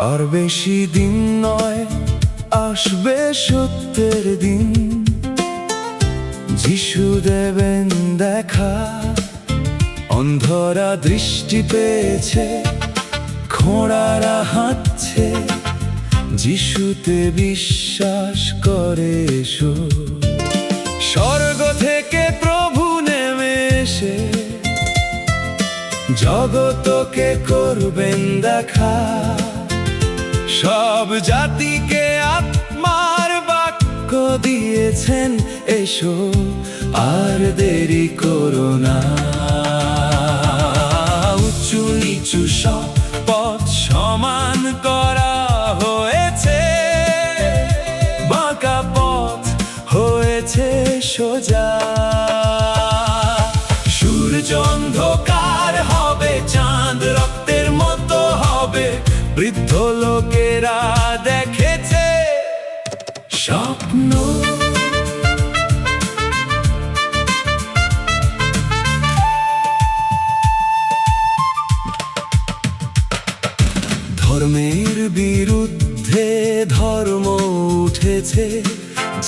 আর বেশি দিন নয়, আসবে সত্যের দিন, যিশু দেবেন দেখা। অন্ধরা দৃষ্টি পেয়েছে, খোঁড়ারা হাঁটছে, যিশুতে বিশ্বাস করে এসো। স্বর্গ থেকে প্রভু নেমে এসে জগতকে করবেন দেখা। সব জাতিকে আত্মার বাক্য দিয়েছেন, এসো আর দেরি করো না। উঁচু নিচু সব পথ সমান করা হয়েছে, বাঁকা পথ হয়েছে সোজা। সূর্য অন্ধকার হবে, চাঁদ রক্তের মতো হবে, বৃদ্ধ লোকেরা দেখেছে স্বপ্ন। ধর্মের বিরুদ্ধে ধর্ম উঠেছে,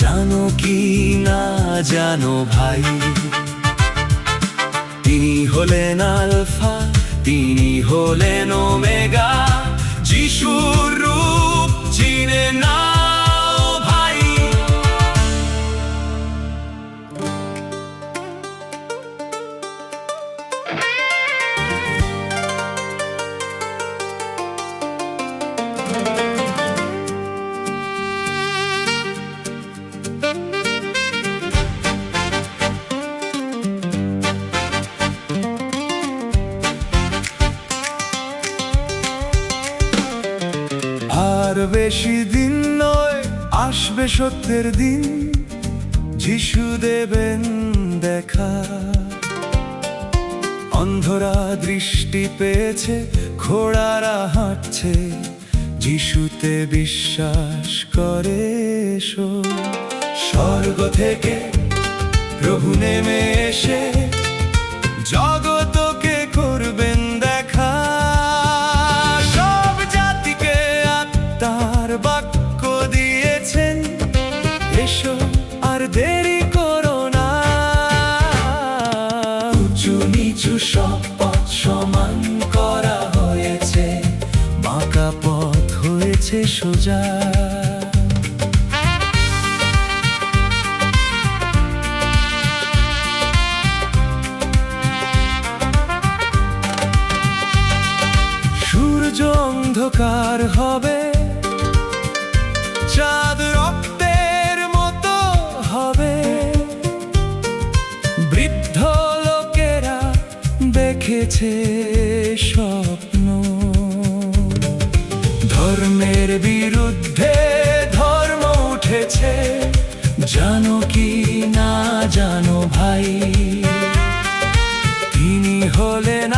জানো কি না জানো ভাই? তিনি হলেন আলফা, তিনি হলেন ওমেগা, যিশুর রূপ চিনে নাও ভাই। আর বেশি দিন নয়, আসবে সত্যের দিন, যিশু দেবেন দেখা। অন্ধরা দৃষ্টি পেয়েছে, খোঁড়ারা হাঁটছে, যিশুতে বিশ্বাস করে এসো। স্বর্গ থেকে প্রভু নেমে এসে জগতকে করবেন দেখা। সব জাতিকে আত্মার বাক্য দিয়েছেন, এসো আর দেরি করো না। উঁচু নিচু সব পথ সমান করা হয়েছে, বাঁকা পথ হয়েছে সোজা। সূর্য অন্ধকার হবে, চাঁদ রক্তের মতো হবে, বৃদ্ধ লোকেরা দেখেছে স্বপ্ন। ধর্মের বিরুদ্ধে ধর্ম উঠেছে, জানো কি না জানো ভাই? তিনি হলেন